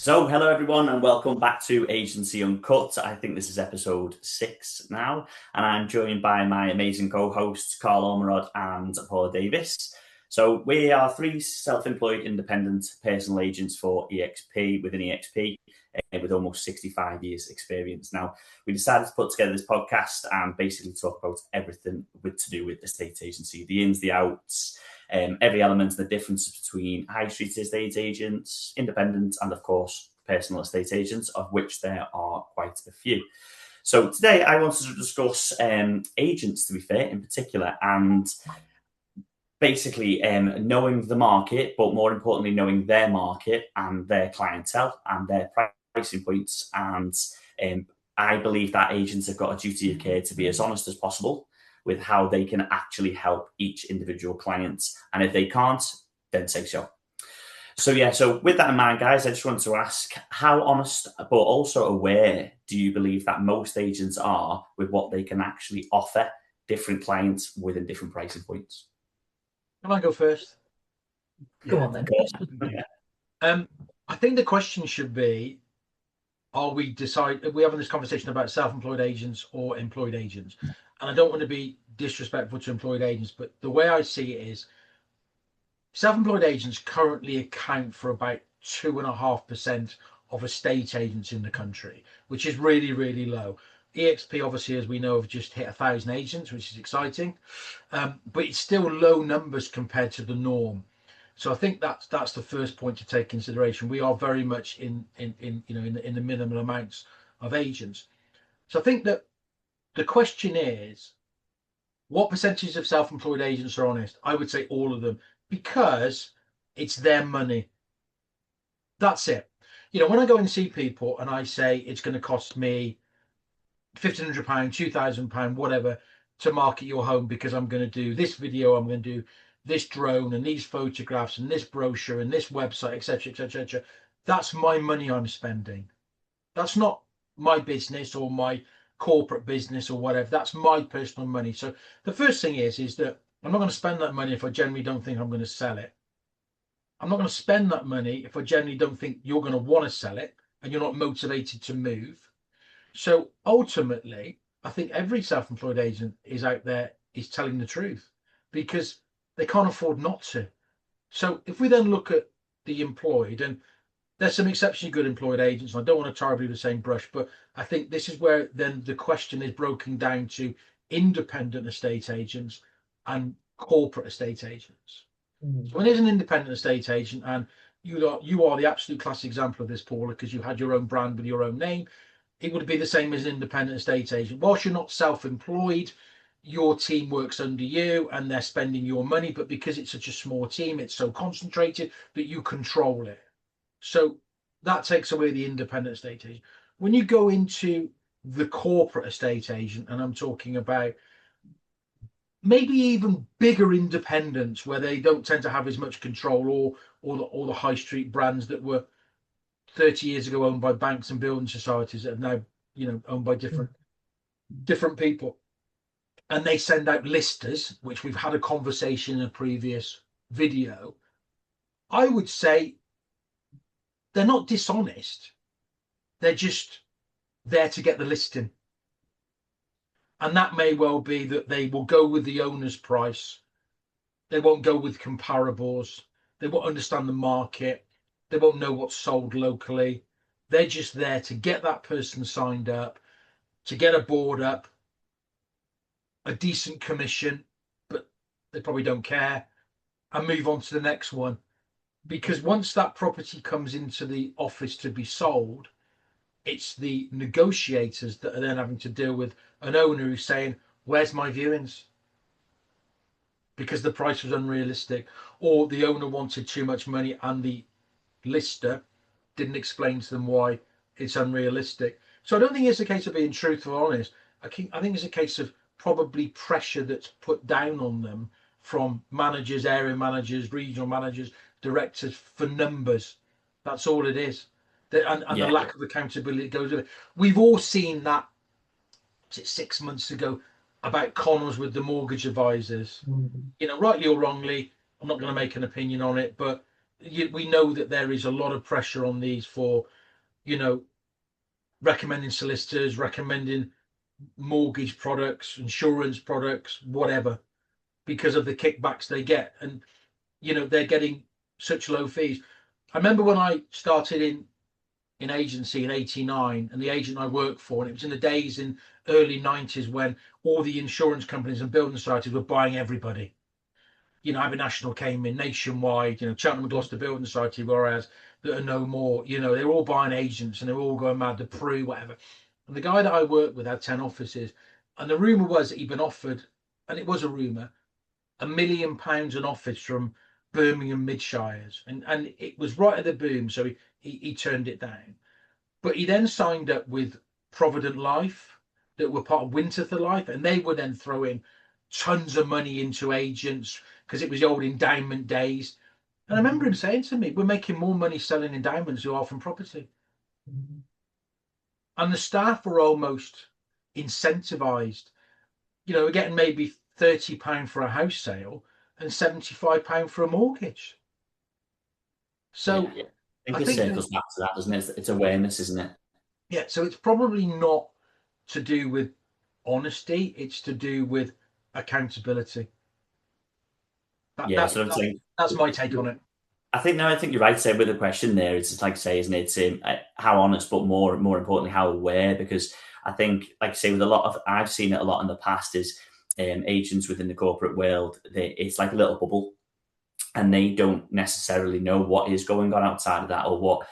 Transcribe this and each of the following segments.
Hello everyone, and welcome back to Agency Uncut. I think this is episode 6 now, and I'm joined by my amazing co-hosts, Karl Ormerod and Paula Davies. So we are 3 self-employed independent personal agents for EXP within EXP, with almost 65 years experience. Now, we decided to put together this podcast and basically talk about everything to do with estate agency, the ins, the outs, every element, the differences between high street estate agents, independent, and of course, personal estate agents, of which there are quite a few. So today I wanted to discuss agents, to be fair, in particular, and basically knowing the market, but more importantly, knowing their market and their clientele and their pricing points. And I believe that agents have got a duty of care to be as honest as possible with how they can actually help each individual client. And if they can't, then say so. So with that in mind, guys, I just want to ask, how honest but also aware do you believe that most agents are with what they can actually offer different clients within different pricing points? Can I go first? Go on then. I think the question should be, are we having this conversation about self-employed agents or employed agents? And I don't want to be disrespectful to employed agents, but the way I see it is self-employed agents currently account for about 2.5% of estate agents in the country, which is really, really low. EXP, obviously, as we know, have just hit 1,000 agents, which is exciting, but it's still low numbers compared to the norm. So I think that's the first point to take consideration. We are very much in the minimal amounts of agents. So I think that the question is, what percentage of self-employed agents are honest? I would say all of them, because it's their money. That's it. When I go and see people and I say it's going to cost me £1,500, £2,000, whatever, to market your home because I'm going to do this video, I'm going to do this drone and these photographs and this brochure and this website, etc., etc., etc. That's my money I'm spending. That's not my business or my corporate business or whatever. That's my personal money. So the first thing is that I'm not going to spend that money if I generally don't think I'm going to sell it. I'm not going to spend that money if I generally don't think you're going to want to sell it and you're not motivated to move. So ultimately, I think every self-employed agent is out there is telling the truth because they can't afford not to. So if we then look at the employed, and there's some exceptionally good employed agents, and I don't want to tar everybody with the same brush, but I think this is where then the question is broken down to independent estate agents and corporate estate agents. So when there's an independent estate agent, and you are the absolute classic example of this, Paula, because you had your own brand with your own name, it would be the same as an independent estate agent. Whilst you're not self-employed, your team works under you and they're spending your money, but because it's such a small team, it's so concentrated that you control it. So that takes away the independent estate agent. When you go into the corporate estate agent, and I'm talking about maybe even bigger independents where they don't tend to have as much control, or the high street brands that were 30 years ago owned by banks and building societies that are now owned by different people, and they send out listers, which we've had a conversation in a previous video. I would say they're not dishonest, they're just there to get the listing. And that may well be that they will go with the owner's price. They won't go with comparables. They won't understand the market. They won't know what's sold locally. They're just there to get that person signed up, to get a board up, a decent commission, but they probably don't care, and move on to the next one. Because once that property comes into the office to be sold, it's the negotiators that are then having to deal with an owner who's saying, where's my viewings? Because the price was unrealistic, or the owner wanted too much money and the lister didn't explain to them why it's unrealistic. So I don't think it's a case of being truthful or honest. I think it's a case of probably pressure that's put down on them from managers, area managers, regional managers, directors, for numbers. That's all it is. The lack of accountability goes with it. We've all seen that, was it 6 months ago, about Connors with the mortgage advisors. Rightly or wrongly, I'm not going to make an opinion on it, but we know that there is a lot of pressure on these for, you know, recommending solicitors, recommending mortgage products, insurance products, whatever, because of the kickbacks they get. And, you know, they're getting such low fees. I remember when I started in agency in '89, and the agent I worked for, and it was in the days in early '90s when all the insurance companies and building societies were buying everybody. You know, National came in nationwide, you know, Cheltenham and Gloucester Building Society, whereas that are no more, you know, they're all buying agents and they're all going mad, the Prue, whatever. And the guy that I worked with had 10 offices, and the rumour was that he'd been offered, and it was a rumour, £1 million an office from 𝗪𝗵𝗁 and it was right at the boom, so he turned it down. But he then signed up with Provident Life, that were part of 𝗪𝗵𝗁 Life, and they were then throwing tons of money into agents because it was the old endowment days. And I remember him saying to me, we're making more money selling endowments than we are from property. And the staff were almost incentivized. You know, we're getting maybe £30 for a house sale and £75 for a mortgage. So yeah. I think it circles back to that, doesn't it? It's awareness, isn't it? Yeah, so it's probably not to do with honesty, it's to do with accountability. That's my take on it. I think you're right. Say with the question there, it's just like say, isn't it? How honest, but more importantly, how aware. Because I think, like say, with a lot of, I've seen it a lot in the past, is agents within the corporate world. It's like a little bubble, and they don't necessarily know what is going on outside of that, or what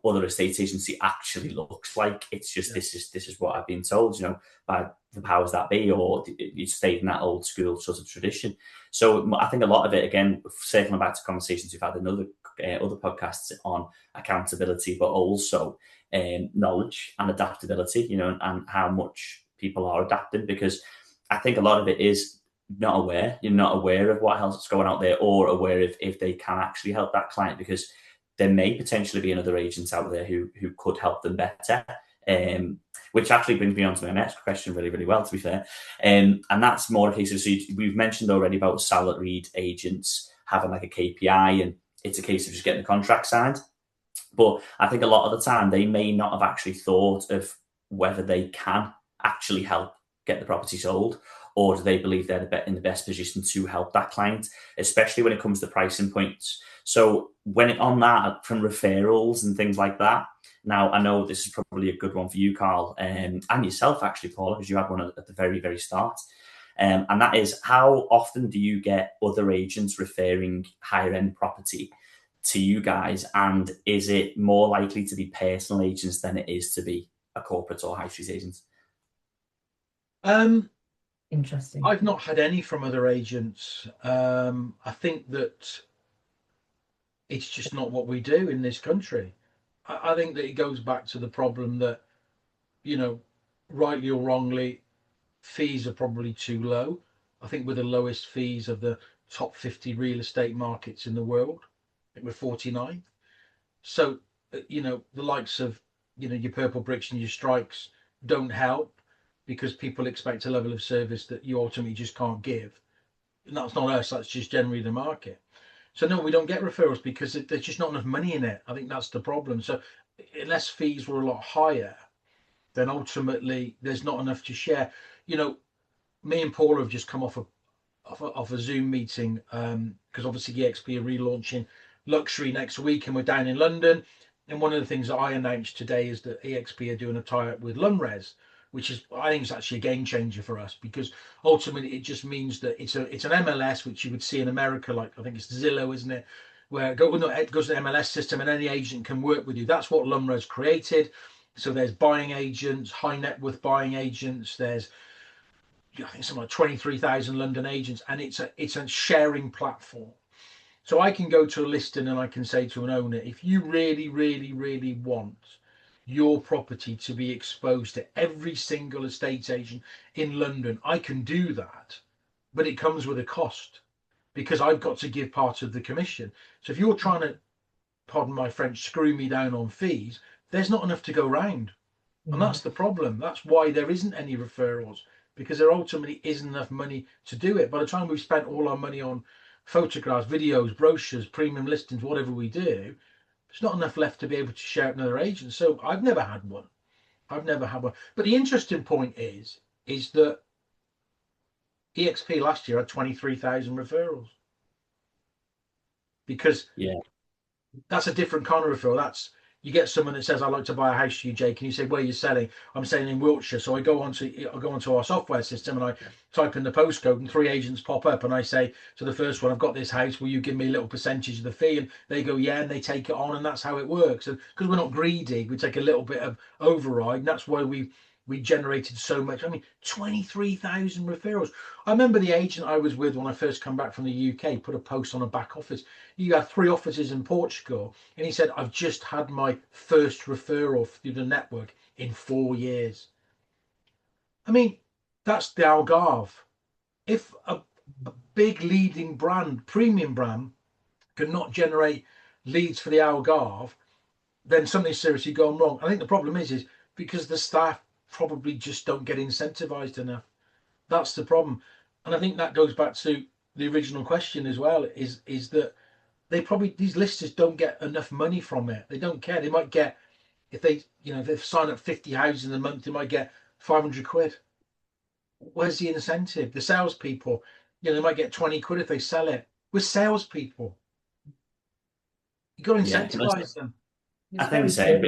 other estate agency actually looks like. It's just this is what I've been told, you know, by the powers that be, or you stayed in that old school sort of tradition. So I think a lot of it, again, circling back to conversations we've had in other podcasts on accountability, but also knowledge and adaptability, you know, and how much people are adapting, because I think a lot of it is not aware. You're not aware of what else is going out there, or aware if they can actually help that client, because there may potentially be another agent out there who could help them better. Which actually brings me on to my next question really, really well, to be fair. And that's more a case of, so we've mentioned already about salaried agents having like a KPI, and it's a case of just getting the contract signed. But I think a lot of the time they may not have actually thought of whether they can actually help get the property sold, or do they believe they're in the best position to help that client, especially when it comes to pricing points. So when on that, from referrals and things like that, now I know this is probably a good one for you, Karl, and yourself actually, Paula, because you had one at the very, very start. And that is, how often do you get other agents referring higher end property to you guys? And is it more likely to be personal agents than it is to be a corporate or high street agent? Interesting. I've not had any from other agents. I think that it's just not what we do in this country. I think that it goes back to the problem that, you know, rightly or wrongly, fees are probably too low. I think we're the lowest fees of the top 50 real estate markets in the world. I think we're 49th. So, you know, the likes of, you know, your 𝗪𝗵𝗁 and your Strikes don't help, because people expect a level of service that you ultimately just can't give. And that's not us, that's just generally the market. So no, we don't get referrals because there's just not enough money in it. I think that's the problem. So unless fees were a lot higher, then ultimately there's not enough to share. You know, me and Paula have just come off a Zoom meeting, because obviously 𝗪𝗔𝗥𝗧 are relaunching luxury next week, and we're down in London. And one of the things that I announced today is that 𝗪𝗥𝗧 are doing a tie-up with 𝗪𝗵𝗁, which is, I think, is actually a game changer for us, because ultimately it just means that it's an MLS, which you would see in America, like I think it's Zillow, isn't it? Where it goes to the MLS system and any agent can work with you. That's what 𝗪𝗵𝗁's created. So there's buying agents, high net worth buying agents. There's, I think, something like 23,000 London agents, and it's a sharing platform. So I can go to a listing and I can say to an owner, if you really, really, really want your property to be exposed to every single estate agent in London, I can do that, but it comes with a cost, because I've got to give part of the commission. So if you're trying to, pardon my French, screw me down on fees, there's not enough to go round. And that's the problem. That's why there isn't any referrals, because there ultimately isn't enough money to do it. By the time we've spent all our money on photographs, videos, brochures, premium listings, whatever we do, there's not enough left to be able to share it with another agent. So I've never had one. I've never had one. But the interesting point is that EXP last year had 23,000 referrals. Because that's a different kind of referral. That's, you get someone that says, I'd like to buy a house for you, Jake. Can you say, where you're selling? I'm selling in Wiltshire. So I go onto our software system and I type in the postcode and 3 agents pop up and I say to the first one, I've got this house. Will you give me a little percentage of the fee? And they go, yeah, and they take it on, and that's how it works. And because we're not greedy, we take a little bit of override. And that's why we generated so much. I mean, 23,000 referrals. I remember the agent I was with when I first come back from the UK put a post on a back office. You have 3 offices in Portugal, and he said, I've just had my first referral through the network in 4 years. I mean, that's the 𝗢𝗲𝗲𝗃. If a big leading brand, premium brand, cannot generate leads for the 𝗢𝗲𝗃, then something's seriously gone wrong. I think the problem is because the staff probably just don't get incentivized enough. That's the problem. And I think that goes back to the original question as well, is that they probably, these listers don't get enough money from it. They don't care. They might get, if they, if they sign up 50 houses in a month, they might get 500 quid. Where's the incentive? The salespeople, they might get 20 quid if they sell it. We're salespeople. You've got to incentivize them. I think so.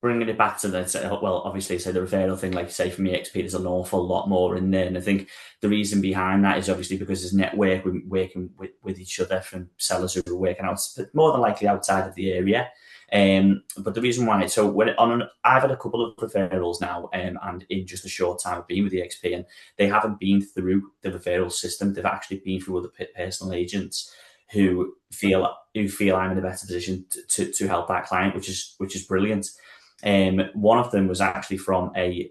Bringing it back to the, well, obviously, say the referral thing, like you say, from EXP, there's an awful lot more in there. And I think the reason behind that is obviously because there's network, we're working with each other from sellers who are working out, but more than likely outside of the area. But the reason why, so I've had a couple of referrals now, and in just a short time I've been with EXP, and they haven't been through the referral system. They've actually been through other personal agents who feel I'm in a better position to help that client, which is brilliant. One of them was actually from a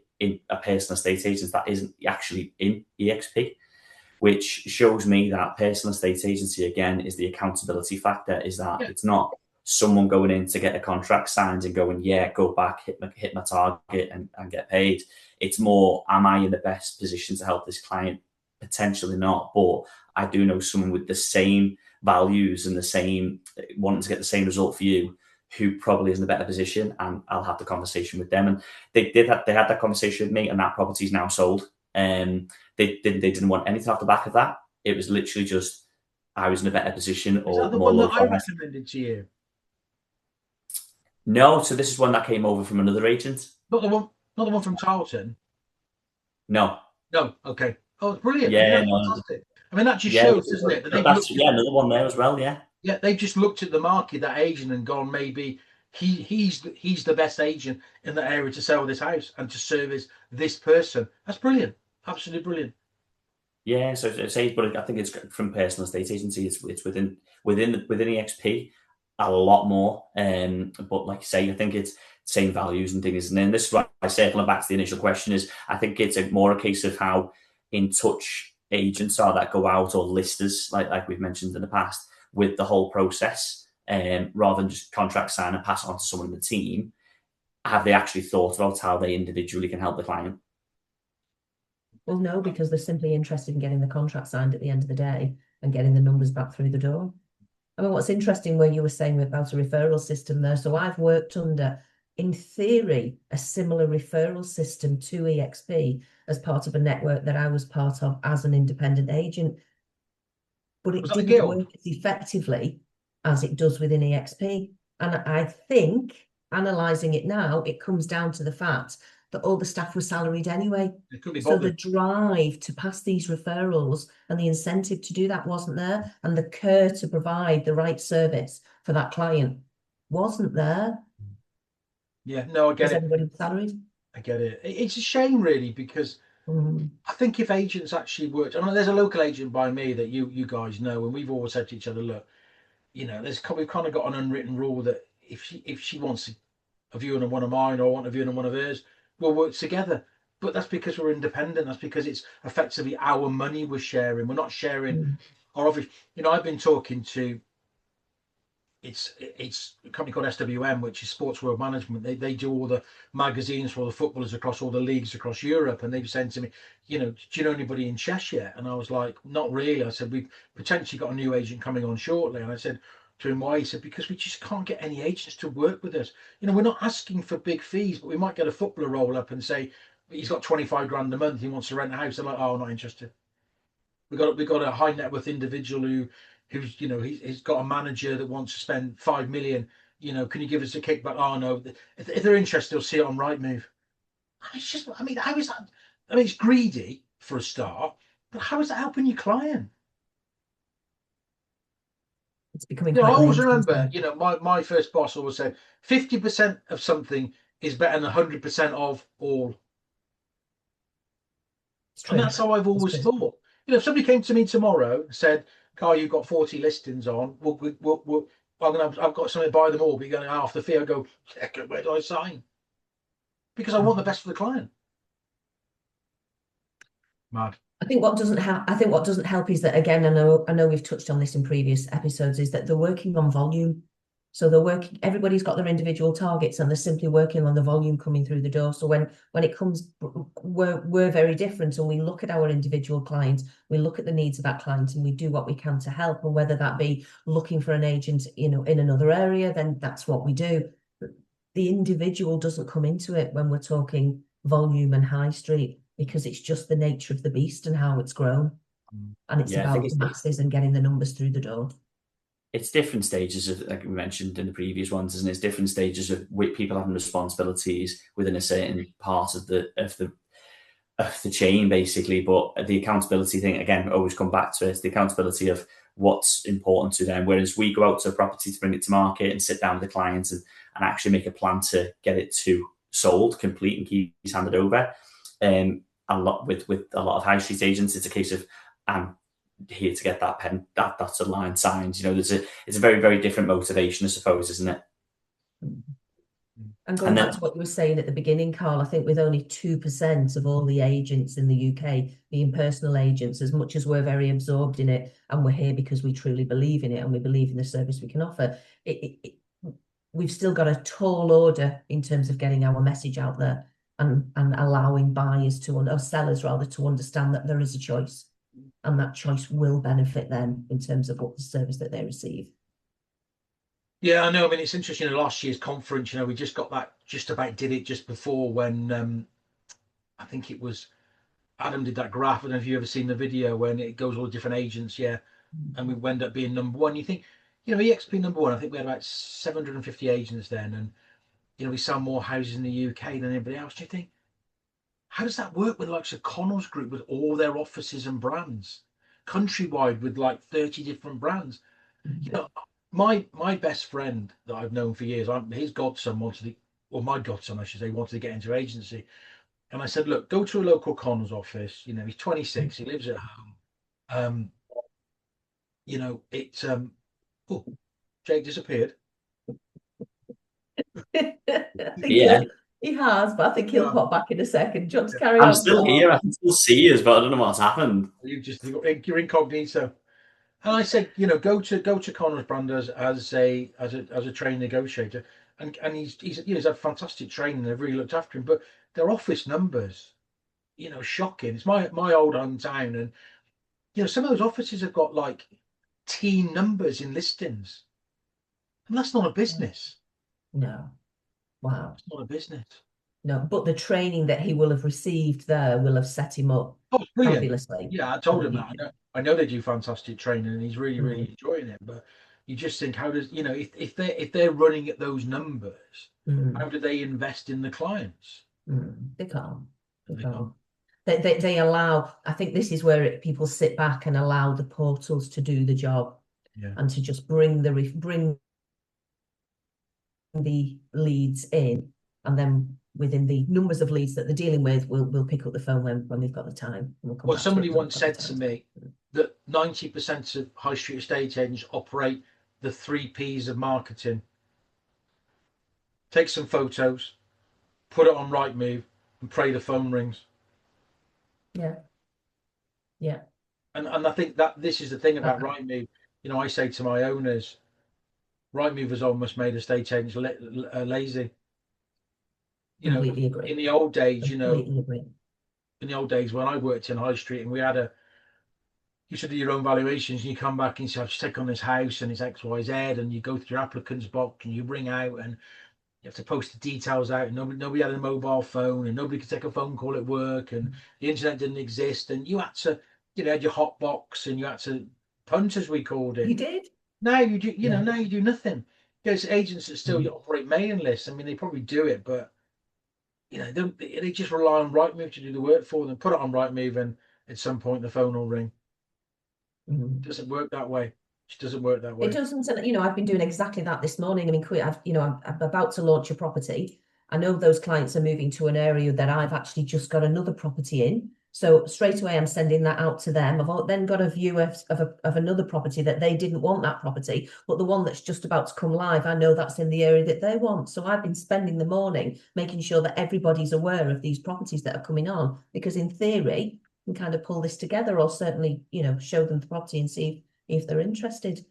personal estate agent that isn't actually in EXP, which shows me that personal estate agency, again, is the accountability factor, is that it's not someone going in to get a contract signed and going, yeah, go back, hit my target and get paid. It's more, am I in the best position to help this client? Potentially not, but I do know someone with the same values and the same, wanting to get the same result for you, who probably is in a better position, and I'll have the conversation with them. And they had that conversation with me, and that property is now sold. They didn't want anything off the back of that. It was literally just, I was in a better position. Or is that the one that I recommended to you? No, so this is one that came over from another agent. Not the one from Tarleton. No. Okay. Oh, it's brilliant. Yeah, fantastic. I mean, that just shows, doesn't it? That that's another one there as well. Yeah. Yeah, they've just looked at the market, that agent, and gone, maybe he's the best agent in that area to sell this house and to service this person. That's brilliant. Absolutely brilliant. Yeah, so but I think it's from personal estate agency. It's within EXP a lot more. But like I say, I think it's same values and things. And then this is why I circling back to the initial question is, I think it's more a case of how in touch agents are that go out, or listers, like we've mentioned in the past, with the whole process, rather than just contract sign and pass on to someone in the team. Have they actually thought about how they individually can help the client? Well, no, because they're simply interested in getting the contract signed at the end of the day and getting the numbers back through the door. I mean, what's interesting where you were saying about a referral system there. So I've worked under, in theory, a similar referral system to EXP as part of a network that I was part of as an independent agent. But it didn't work as effectively as it does within EXP. And I think, analysing it now, it comes down to the fact that all the staff were salaried anyway. So the drive to pass these referrals and the incentive to do that wasn't there. And the care to provide the right service for that client wasn't there. Yeah, no, I get it. Everybody was salaried. I get it. It's a shame, really, because I think if agents actually worked, I mean, there's a local agent by me that you guys know, and we've always said to each other, look, we've kind of got an unwritten rule that if she wants a viewing on one of mine, or I want a viewing on one of hers, we'll work together. But that's because we're independent. That's because it's effectively our money we're sharing. We're not sharing our office. I've been talking to it's a company called 𝗪𝗏, which is Sports World Management. They do all the magazines for all the footballers across all the leagues across Europe, and they've said to me, you know, do you know anybody in Cheshire? And I was like, not really. I said, we've potentially got a new agent coming on shortly. And I said to him, why? He said, because we just can't get any agents to work with us. You know, we're not asking for big fees, but we might get a footballer roll up and say he's got 25 grand a month, he wants to rent a house. They're like, oh, I'm not interested. We got a high net worth individual who's, you know, he's got a manager that wants to spend 5 million. You know, can you give us a kickback? Oh no, if they're interested, they'll see it on Rightmove. It's just, I mean, how is that? I mean, it's greedy for a start, but how is that helping your client? It's becoming. You know, I always remember, you know, my first boss always said 50% of something is better than 100% of all. And that's how I've always thought. You know, if somebody came to me tomorrow and said, Carl, you've got 40 listings on, I've got something to buy them all, but you're going half the fee. I go, where do I sign? Because I want the best for the client. Mad. I think what doesn't help is that, again, I know we've touched on this in previous episodes, is that they're working on volume. So they're working, everybody's got their individual targets and they're simply working on the volume coming through the door. So when it comes, we're very different, and we look at our individual clients, we look at the needs of that client, and we do what we can to help. And whether that be looking for an agent, you know, in another area, then that's what we do. But the individual doesn't come into it when we're talking volume and high street, because it's just the nature of the beast and how it's grown. And it's about the masses and getting the numbers through the door. It's different stages of, like we mentioned in the previous ones, isn't it? It's different stages of people having responsibilities within a certain part of the chain, basically. But the accountability thing, again, always come back to it. It's the accountability of what's important to them. Whereas we go out to a property to bring it to market and sit down with the clients and actually make a plan to get it to sold, complete, and keys handed over. A lot with a lot of high street agents, it's a case of I'm here to get that pen, that dotted line signed. You know, it's a very, very different motivation, I suppose, isn't it? And going back to what you were saying at the beginning, Carl, I think with only 2% of all the agents in the UK being personal agents, as much as we're very absorbed in it and we're here because we truly believe in it and we believe in the service we can offer, we've still got a tall order in terms of getting our message out there and allowing buyers or sellers rather, to understand that there is a choice, and that choice will benefit them in terms of what the service that they receive. Yeah, I know. I mean, it's interesting. In last year's conference, you know, we just got that, just about did it just before when I think it was Adam did that graph. I don't know if you've ever seen the video when it goes all the different agents, yeah, and we end up being number one. You think, you know, EXP number one. I think we had about 750 agents then, and you know, we sell more houses in the UK than anybody else. Do you think, how does that work with like Connell's Group with all their offices and brands, countrywide with like 30 different brands? You know, my best friend that I've known for years, his godson wanted to, or my godson, I should say, wanted to get into agency. And I said, look, go to a local Connell's office. You know, he's 26, he lives at home. You know, it's oh, Jake disappeared. Yeah, he has, but I think he'll pop back in a second. Do you want to carry on? I'm still here. I can still see you, but I don't know what's happened. You're incognito. And I said, you know, go to Connell's brand as a trained negotiator, and he's had fantastic training. They've really looked after him, but their office numbers, you know, shocking. It's my old hometown, and you know, some of those offices have got like teen numbers in listings, and that's not a business. No. Wow. It's not a business. No, but the training that he will have received there will have set him up fabulously. Yeah, I told him that. I know they do fantastic training, and he's really, really enjoying it. But you just think, how does, you know, if they're running at those numbers, how do they invest in the clients? They can't. They allow. I think this is where people sit back and allow the portals to do the job, and to just bring the leads in, and then within the numbers of leads that they're dealing with, we'll pick up the phone when they've got the time. Well, somebody once said to me that 90% of high street estate agents operate the 3 Ps of marketing. Take some photos, put it on Rightmove, and pray the phone rings. Yeah. And I think that this is the thing about Rightmove. You know, I say to my owners, Rightmove has almost made estate agents lazy. You know, Completely agree. in the old days, you know, Completely agree. in the old days when I worked in High Street and we had you should do your own valuations and you come back and say, I've just taken on this house and it's X, Y, Z, and you go through your applicant's box and you ring out and you have to post the details out, and nobody had a mobile phone and nobody could take a phone call at work and the internet didn't exist, and you had to, you know, had your hot box and you had to punt, as we called it. You did? Now you do, you know, Yeah. now you do nothing. There's agents that still operate mailing lists. I mean, they probably do it, but you know, they just rely on Rightmove to do the work for them. Put it on Rightmove, and at some point the phone will ring. It doesn't work that way. It just doesn't work that way. It doesn't. You know, I've been doing exactly that this morning. I mean, I'm about to launch a property. I know those clients are moving to an area that I've actually just got another property in. So straight away, I'm sending that out to them. I've then got a view of another property that they didn't want that property, but the one that's just about to come live, I know that's in the area that they want. So I've been spending the morning making sure that everybody's aware of these properties that are coming on, because in theory, we can kind of pull this together, or certainly, you know, show them the property and see if they're interested,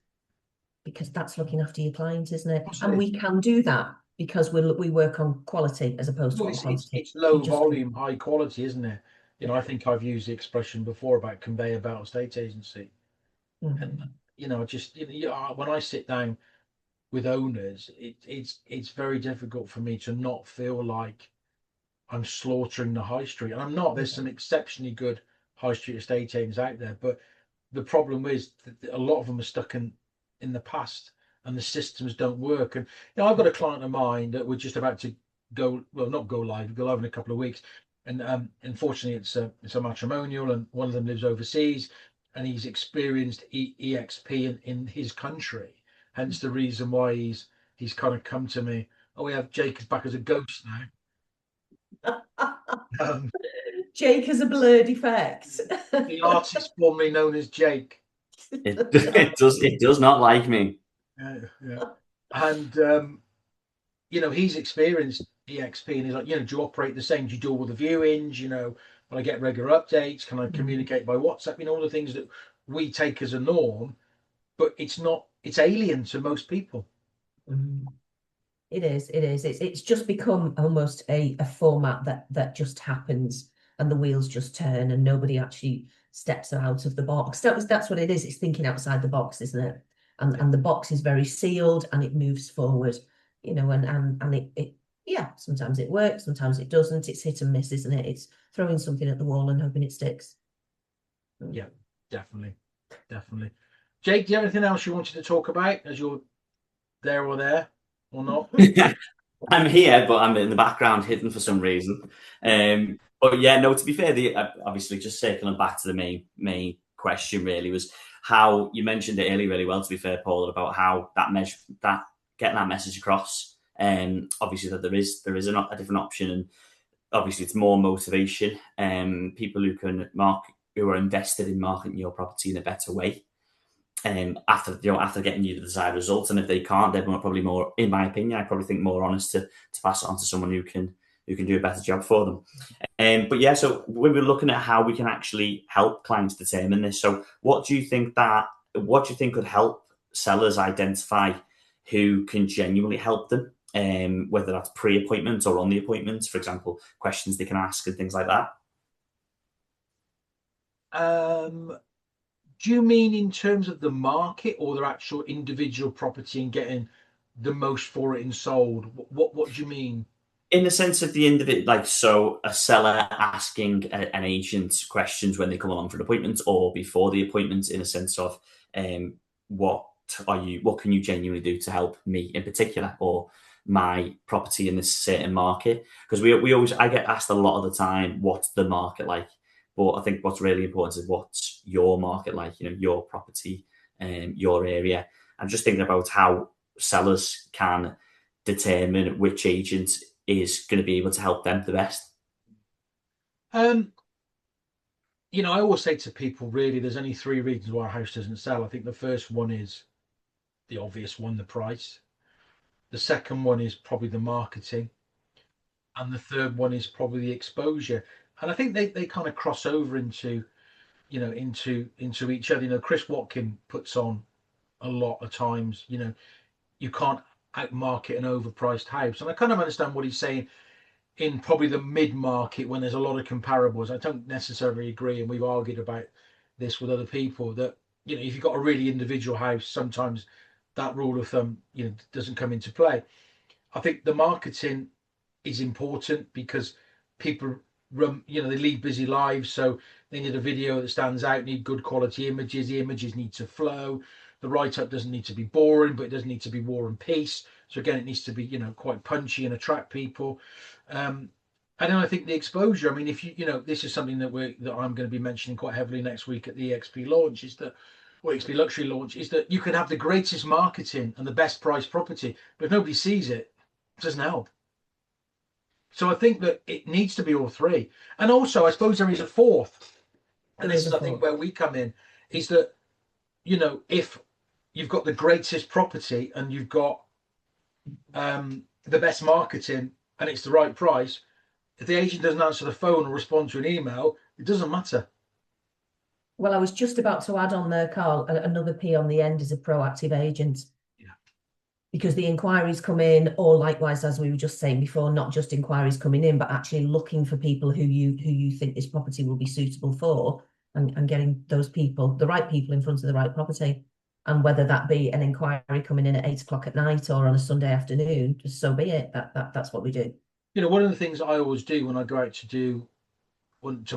because that's looking after your client, isn't it? And we can do that because we work on quality as opposed to quantity. It's low volume, high quality, isn't it? You know, I think I've used the expression before about conveyor belt estate agency. And you know, just when I sit down with owners, it's very difficult for me to not feel like I'm slaughtering the high street, and I'm not. There's some exceptionally good high street estate agents out there, but the problem is that a lot of them are stuck in the past, and the systems don't work. And you know, I've got a client of mine that we're just about to go live in a couple of weeks, and unfortunately it's a matrimonial, and one of them lives overseas, and he's experienced EXP in his country, hence the reason why he's kind of come to me. Oh, we have Jake is back as a ghost now. Jake has a blurred effect. The artist formerly known as Jake. It does not like me. Yeah. And you know, he's experienced EXP, and he's like, you know, do you operate the same? Do you do all the viewings? You know, will I get regular updates? Can I communicate by WhatsApp? You know, all the things that we take as a norm, but it's alien to most people. It is. It's just become almost a format that just happens, and the wheels just turn, and nobody actually steps out of the box. That's what it is. It's thinking outside the box, isn't it? And the box is very sealed, and it moves forward, you know, and it yeah, sometimes it works, sometimes it doesn't. It's hit and miss, isn't it? It's throwing something at the wall and hoping it sticks. Yeah, definitely. Jake, do you have anything else you wanted to talk about as you're there or not? I'm here, but I'm in the background hidden for some reason. But yeah, no, to be fair, obviously just circling back to the main question really was how you mentioned it earlier really well, to be fair, Paula, about how that getting that message across. Obviously that there is a different option, and obviously it's more motivation. People who are invested in marketing your property in a better way. After getting you the desired results, and if they can't, they're probably more, in my opinion, I probably think more honest to pass it on to someone who can do a better job for them. But yeah, so we were looking at how we can actually help clients determine this. So what do you think could help sellers identify who can genuinely help them, whether that's pre-appointment or on the appointments, for example, questions they can ask and things like that? Do you mean in terms of the market or their actual individual property and getting the most for it and sold? What do you mean? In the sense of the individual, like, so a seller asking an agent questions when they come along for an appointment or before the appointment, in a sense of what can you genuinely do to help me in particular, or my property in this certain market? Because I get asked a lot of the time, what's the market like? But I think what's really important is what's your market like, you know, your property, your area. I'm just thinking about how sellers can determine which agent is going to be able to help them the best. You know, I always say to people, really, there's only 3 reasons why a house doesn't sell. I think the first one is the obvious one, the price. The second one is probably the marketing. And the third one is probably the exposure. And I think they kind of cross over into each other. You know, Chris Watkin puts on a lot of times, you know, you can't outmarket an overpriced house. And I kind of understand what he's saying in probably the mid-market when there's a lot of comparables. I don't necessarily agree, and we've argued about this with other people, that, you know, if you've got a really individual house, sometimes that rule of thumb, you know, doesn't come into play. I think the marketing is important because people run, you know, they lead busy lives, so they need a video that stands out, need good quality images. The images need to flow. The write-up doesn't need to be boring, but it doesn't need to be war and peace. So again, it needs to be, you know, quite punchy and attract people. And then I think the exposure. I mean, if you know, this is something that I'm going to be mentioning quite heavily next week at the EXP launch, is that, or EXP luxury launch, is that you can have the greatest marketing and the best price property, but if nobody sees it, it doesn't help. So I think that it needs to be all three. And also, I suppose there is a fourth, and this is, I think, where we come in, is that, you know, if you've got the greatest property and you've got the best marketing and it's the right price, if the agent doesn't answer the phone or respond to an email, it doesn't matter. Well, I was just about to add on there, Carl, another P on the end is a proactive agent. Yeah. Because the inquiries come in, or likewise, as we were just saying before, not just inquiries coming in, but actually looking for people who you think this property will be suitable for, and getting those people, the right people, in front of the right property. And whether that be an inquiry coming in at 8 o'clock at night or on a Sunday afternoon, just so be it. That's what we do. You know, one of the things I always do when I go out to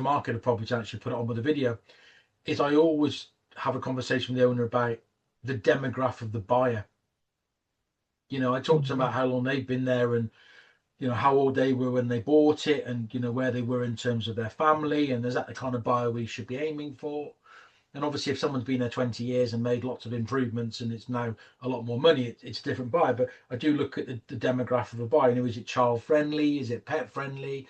market a property, to actually put it on with a video, is I always have a conversation with the owner about the demographic of the buyer. You know, I talk to them about how long they've been there, and, you know, how old they were when they bought it, and, you know, where they were in terms of their family, and is that the kind of buyer we should be aiming for? And obviously, if someone's been there 20 years and made lots of improvements and it's now a lot more money, it's a different buyer. But I do look at the demographic of a buyer. You know, is it child friendly? Is it pet friendly?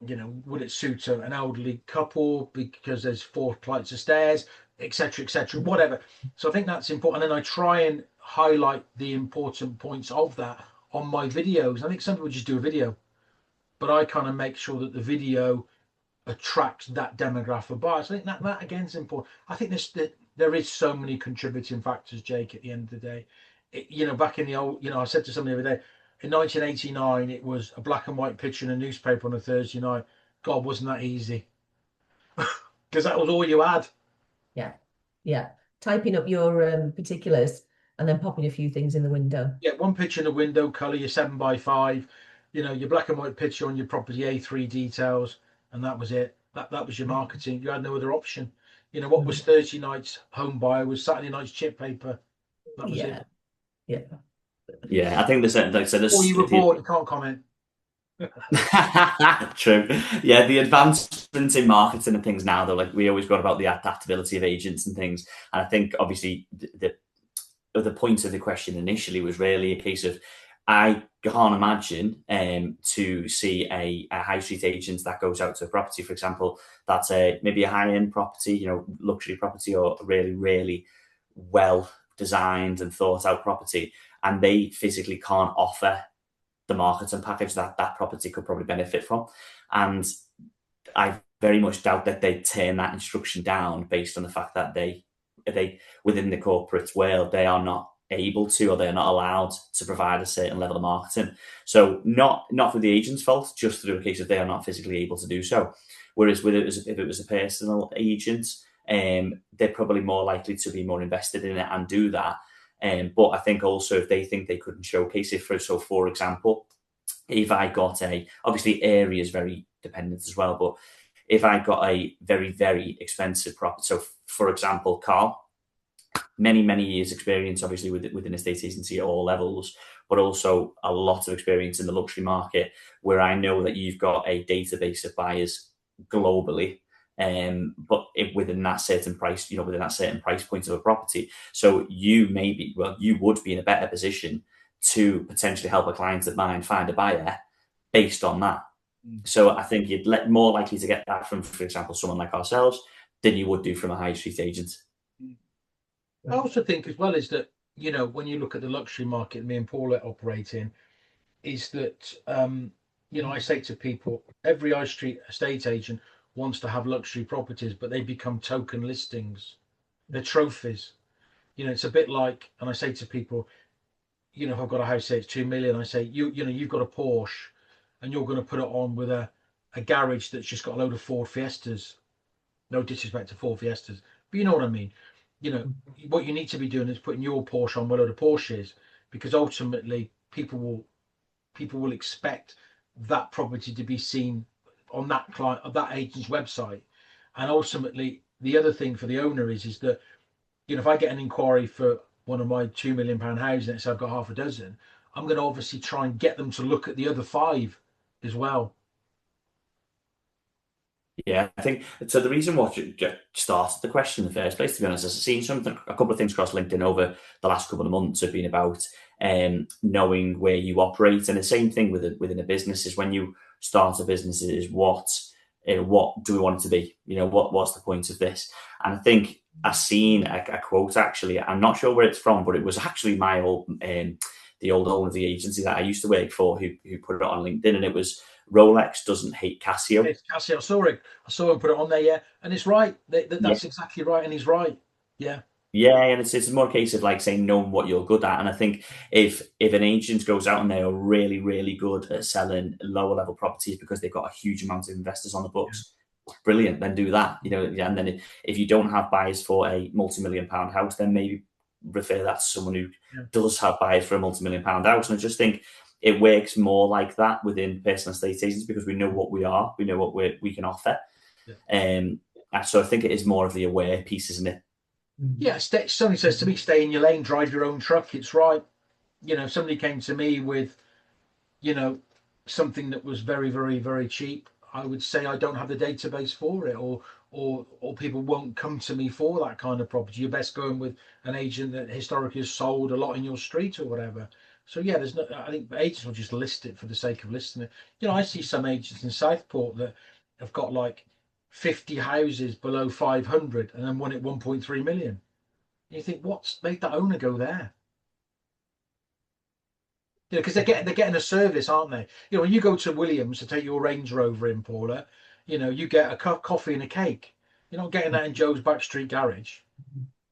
You know, would it suit an elderly couple because there's 4 flights of stairs, etc., whatever. So I think that's important. And then I try and highlight the important points of that on my videos. I think some people just do a video, but I kind of make sure that the video attracts that demographic of buyers. I think that again is important. I think there is so many contributing factors, Jake, at the end of the day. You know, back in the old, you know, I said to somebody the other day, in 1989, it was a black and white picture in a newspaper on a Thursday night. God, wasn't that easy? Because that was all you had. Yeah. Typing up your particulars and then popping a few things in the window. Yeah, one picture in the window, colour, your 7x5, you know, your black and white picture on your property, A3 details, and that was it. That was your marketing. You had no other option. You know, what was Thursday night's home buyer was Saturday night's chip paper. That was it. Yeah, I think there's, like I said, or you report, you can't comment. True. Yeah, the advancements in marketing and things now, though, like we always got about the adaptability of agents and things. And I think obviously the point of the question initially was really a case of, I can't imagine to see a high street agent that goes out to a property, for example, that's maybe a high-end property, you know, luxury property, or really, really well designed and thought out property, and they physically can't offer the marketing package that that property could probably benefit from. And I very much doubt that they turn that instruction down based on the fact that they within the corporate world, they are not able to, or they're not allowed to provide a certain level of marketing. So not for the agent's fault, just through a case of they are not physically able to do so. Whereas if it was a personal agent, they're probably more likely to be more invested in it and do that. But I think also if they think they couldn't showcase it, for example, if I got obviously area is very dependent as well, but if I got a very, very expensive property, so for example, Karl, many years experience, obviously within estate agency at all levels, but also a lot of experience in the luxury market, where I know that you've got a database of buyers globally, but within that certain price, you know, within that certain price point of a property. So you would be in a better position to potentially help a client of mine find a buyer based on that. So I think you'd more likely to get that from, for example, someone like ourselves than you would do from a high street agent. I also think as well is that, you know, when you look at the luxury market me and Paula operate in, is that, you know, I say to people, every high street estate agent wants to have luxury properties, but they become token listings. They're trophies. You know, it's a bit like, and I say to people, you know, if I've got a house, say it's 2 million, I say, you know, you've got a Porsche and you're going to put it on with a garage that's just got a load of Ford Fiestas. No disrespect to Ford Fiestas, but you know what I mean. You know, what you need to be doing is putting your Porsche on with a load of Porsches, because ultimately people will expect that property to be seen on that client, of that agent's website. And ultimately, the other thing for the owner is that, you know, if I get an inquiry for one of my £2 million houses and say I've got half a dozen, I'm going to obviously try and get them to look at the other 5 as well. Yeah, I think so. The reason what started the question in the first place, to be honest, is I've seen a couple of things across LinkedIn over the last couple of months have been about knowing where you operate, and the same thing within a business is when you start a business is what do we want it to be? You know, what's the point of this? And I think I've seen a quote, actually. I'm not sure where it's from, but it was actually my old the old owner of the agency that I used to work for who put it on LinkedIn, and it was, Rolex doesn't hate Casio. It's Casio. I saw him put it on there, yeah, and it's right. That's exactly right, and he's right. Yeah. Yeah, and it's more a case of like saying knowing what you're good at. And I think if an agent goes out and they are really, really good at selling lower level properties because they've got a huge amount of investors on the books, brilliant, then do that. You know, and then if you don't have buyers for a multi-million-pound house, then maybe refer that to someone who does have buyers for a multi-million-pound house. And I just think it works more like that within personal estate agents because we know what we are, we know what we can offer. So I think it is more of the aware piece, isn't it? Yeah, somebody says to me, stay in your lane, drive your own truck. It's right. You know, if somebody came to me with, you know, something that was very, very, very cheap, I would say I don't have the database for it, or people won't come to me for that kind of property. You're best going with an agent that historically has sold a lot in your street or whatever. So yeah, there's no. I think agents will just list it for the sake of listing it. You know, I see some agents in Southport that have got like 50 houses below 500 and then one at 1.3 million. And you think, what's made that owner go there? You know, because they're getting a service, aren't they? You know, when you go to Williams to take your Range Rover in, Paula, you know, you get a cup of coffee and a cake. You're not getting that in Joe's backstreet garage.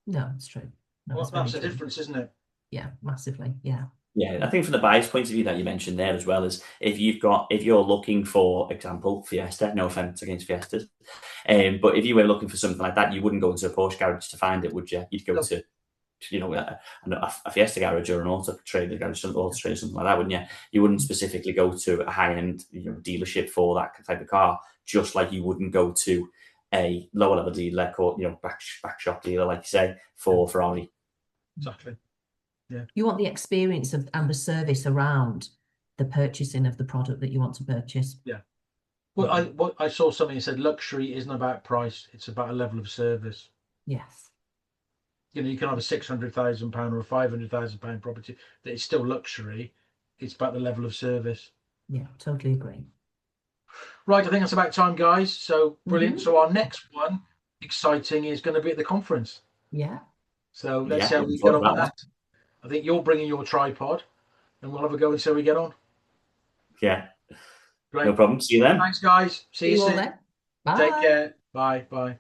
No, it's true. No, well, that's the difference, isn't it? Yeah, massively. Yeah. Yeah, I think from the buyer's point of view that you mentioned there as well is if you're looking for example Fiesta, no offense against Fiestas, but if you were looking for something like that, you wouldn't go into a Porsche garage to find it, would you? You'd go to, you know, a Fiesta garage or an auto trader garage, something like that, wouldn't you? You wouldn't specifically go to a high-end, you know, dealership for that type of car, just like you wouldn't go to a lower level dealer or, you know, back shop dealer, like you say, for Ferrari. Exactly. Yeah. You want the experience of and the service around the purchasing of the product that you want to purchase. Yeah. Well, I saw something that said luxury isn't about price; it's about a level of service. Yes. You know, you can have a £600,000 or a £500,000 property that is still luxury. It's about the level of service. Yeah, totally agree. Right, I think that's about time, guys. So brilliant. So our next one, exciting, is going to be at the conference. Yeah. So let's see how we get on with that. I think you're bringing your tripod, and we'll have a go and see how we get on. Yeah. Great. No problem. See you then. Thanks, guys. See you soon. Then. Bye. Take care. Bye. Bye.